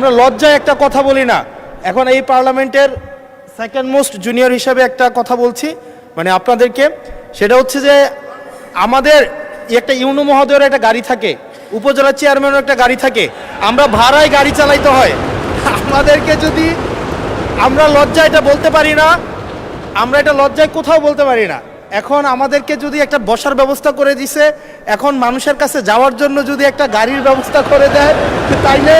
আমরা লজ্জায় একটা কথা বলি না। এখন এই পার্লামেন্টের সেকেন্ড মোস্ট জুনিয়র হিসেবে একটা কথা বলছি মানে আপনাদেরকে, সেটা হচ্ছে যে আমাদের একটা ইউনো মহোদয়ের একটা গাড়ি থাকে, উপজেলা চেয়ারম্যানের একটা গাড়ি থাকে, আমরা ভাড়ায় গাড়ি চালাইতে হয়। আমাদেরকে যদি আমরা লজ্জায় এটা বলতে পারি না, আমরা এটা লজ্জায় কোথাও বলতে পারি না। এখন আমাদেরকে যদি একটা বসার ব্যবস্থা করে দিছে, এখন মানুষের কাছে যাওয়ার জন্য যদি একটা গাড়ির ব্যবস্থা করে দেয় তাইলে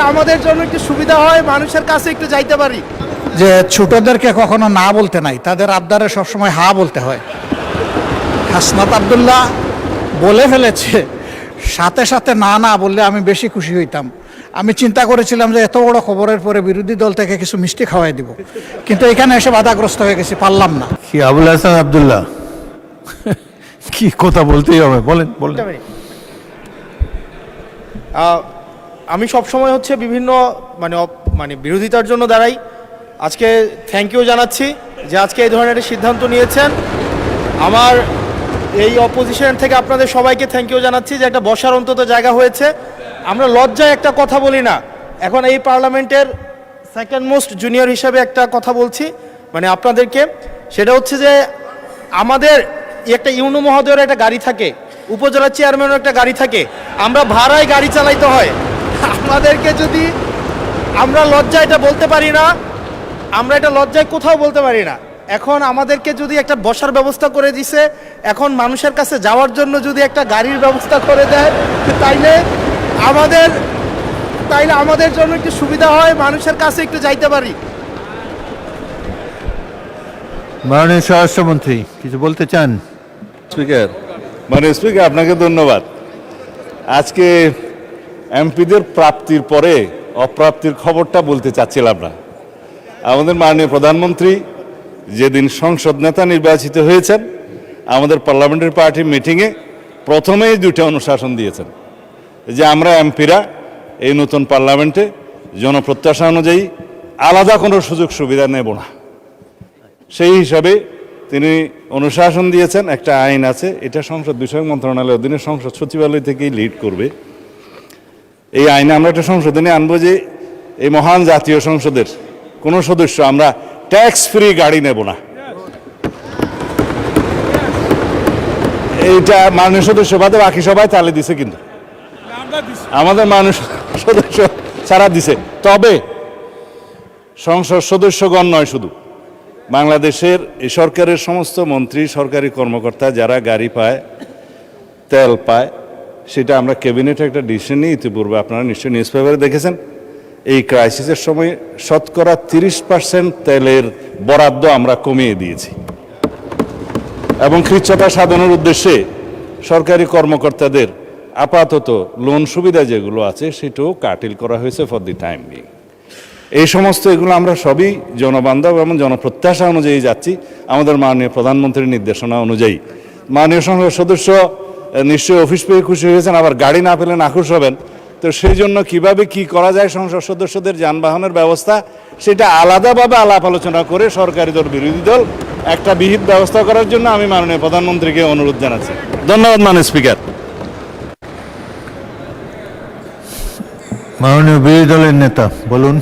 আমাদের জন্য একটু সুবিধা হয়, মানুষের কাছে একটু যাইতে পারি। যে ছোটদেরকে কখনো না বলতে নাই, তাদের আবদারে সবসময় হা বলতে হয়। হাসনাত আব্দুল্লাহ বলে ফেলেছে, সাথে সাথে না না বললে আমি বেশি খুশি হইতাম। আমি চিন্তা করেছিলাম যে এত বড় খবরের পরে বিরোধী দল থেকে কিছু মিষ্টি খাওয়াই দিব, কিন্তু এখানে এসে বাধাগ্রস্ত হয়ে গেছি, পারলাম না। কি আবুল হাসান আব্দুল্লাহ কি কথা বলতেই হবে, বলেন বলেন। আমি সবসময় হচ্ছে বিভিন্ন মানে বিরোধিতার জন্য দাঁড়াই। আজকে থ্যাংক ইউ জানাচ্ছি যে আজকে এই ধরনের একটা সিদ্ধান্ত নিয়েছেন। আমার এই অপোজিশন থেকে আপনাদের সবাইকে থ্যাংক ইউ জানাচ্ছি যে একটা বসার অন্তত জায়গা হয়েছে। আমরা লজ্জায় একটা কথা বলি না। এখন এই পার্লামেন্টের সেকেন্ড মোস্ট জুনিয়র হিসেবে একটা কথা বলছি মানে আপনাদেরকে, সেটা হচ্ছে যে আমাদের একটা ইউনো মহোদয়ের একটা গাড়ি থাকে, উপজেলা চেয়ারম্যানের একটা গাড়ি থাকে, আমরা ভাড়ায় গাড়ি চালাইতে হয়। আমাদেরকে যদি আমরা লজ্জায় এটা বলতে পারি না, আমরা এটা লজ্জায় কোথাও বলতে পারি না। এখন আমাদেরকে যদি একটা বসার ব্যবস্থা করে দিছে, এখন মানুষের কাছে যাওয়ার জন্য যদি একটা গাড়ির ব্যবস্থা করে দেয় তাইলে আমাদের জন্য একটু সুবিধা হয়, মানুষের কাছে একটু যাইতে পারি। মাননীয় স্বরাষ্ট্রমন্ত্রী কিছু বলতে চান? স্পিকার, মাননীয় স্পিকার, আপনাকে ধন্যবাদ। আজকে এমপিদের প্রাপ্তির পরে অপ্রাপ্তির খবরটা বলতে চাচ্ছিলাম না। আমাদের মাননীয় প্রধানমন্ত্রী যেদিন সংসদ নেতা নির্বাচিত হয়েছেন, আমাদের পার্লামেন্টারি পার্টির মিটিংয়ে প্রথমেই দুটো অনুশাসন দিয়েছেন যে আমরা এমপিরা এই নতুন পার্লামেন্টে জনপ্রত্যাশা অনুযায়ী আলাদা কোনো সুযোগ সুবিধা নেব না। সেই হিসাবে তিনি অনুশাসন দিয়েছেন। একটা আইন আছে, এটা সংসদ বিষয়ক মন্ত্রণালয়ের অধীনে সংসদ সচিবালয় থেকেই লিড করবে। এই আইনে আমরা একটা সংশোধনী আনবো যে এই মহান জাতীয় সংসদের কোনো সদস্য আমরা ট্যাক্স ফ্রি গাড়ি নেব না। এইটা মাননীয় সদস্য বাদে বাকি সবাই তালে দিছে, কিন্তু আমাদের মাননীয় সদস্য ছাড়া দিছে। তবে সংসদ সদস্যগণ নয়, শুধু বাংলাদেশের এই সরকারের সমস্ত মন্ত্রী, সরকারি কর্মকর্তা যারা গাড়ি পায়, তেল পায়, সেটা আমরা ক্যাবিনেটে একটা ডিসিশন নিই। ইতিপূর্বে আপনারা নিশ্চয়ই নিউজ পেপারে দেখেছেন, এই ক্রাইসিসের সময় শতকরা 30% তেলের বরাদ্দ আমরা কমিয়ে দিয়েছি এবং কৃচ্ছ্রতা সাধনের উদ্দেশ্যে সরকারি কর্মকর্তাদের আপাতত লোন সুবিধা যেগুলো আছে সেটাও কাটিল করা হয়েছে ফর দি টাইম বিং। এই সমস্ত এগুলো আমরা সবই জনবান্ধব এবং জনপ্রত্যাশা অনুযায়ী যাচ্ছি, আমাদের মাননীয় প্রধানমন্ত্রীর নির্দেশনা অনুযায়ী। মাননীয় সংসদ সদস্য নিশ্চয়ই অফিস পেয়ে খুশি হয়েছেন, আবার গাড়ি না পেলে নাখুশ হবেন। তো সেই জন্য কীভাবে কী করা যায় সংসদ সদস্যদের যানবাহনের ব্যবস্থা, সেটা আলাদাভাবে আলাপ আলোচনা করে সরকারি দল বিরোধী দল একটা বিহিত ব্যবস্থা করার জন্য আমি মাননীয় প্রধানমন্ত্রীকে অনুরোধ জানাচ্ছি। ধন্যবাদ মাননীয় স্পিকার। মাননীয় বিরোধী দলের নেতা বলুন।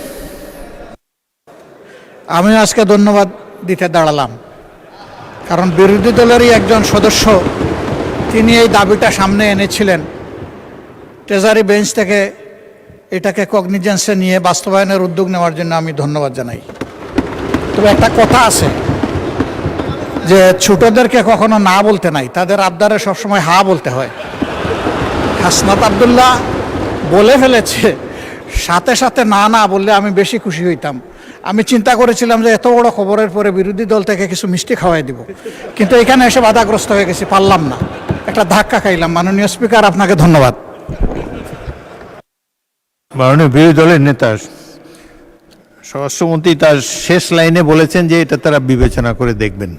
আমি আজকে ধন্যবাদ দিতে দাঁড়ালাম, কারণ বিরোধী দলেরই একজন সদস্য তিনি এই দাবিটা সামনে এনেছিলেন। ট্রেজারি বেঞ্চ থেকে এটাকে কগনিজেন্সে নিয়ে বাস্তবায়নের উদ্যোগ নেওয়ার জন্য আমি ধন্যবাদ জানাই। তবে একটা কথা আছে যে ছোটদেরকে কখনো না বলতে নাই, তাদের আবদারে সবসময় হা বলতে হয়। হাসনাত আব্দুল্লাহ বলে ফেলেছে, সাথে সাথে না না বললে আমি বেশি খুশি হইতাম। আমি চিন্তা করেছিলাম যে এত বড় খবরের পরে বিরোধী দল থেকে কিছু মিষ্টি খাওয়াই দিব, কিন্তু এখানে এসে বাধাগ্রস্ত হয়ে গেছি, পারলাম না, একটা ধাক্কা খাইলাম। মাননীয় স্পিকার, আপনাকে ধন্যবাদ। মাননীয় বিরোধী দলের নেতা স্বরাষ্ট্রমন্ত্রী তার শেষ লাইনে বলেছেন যে এটা তারা বিবেচনা করে দেখবেন।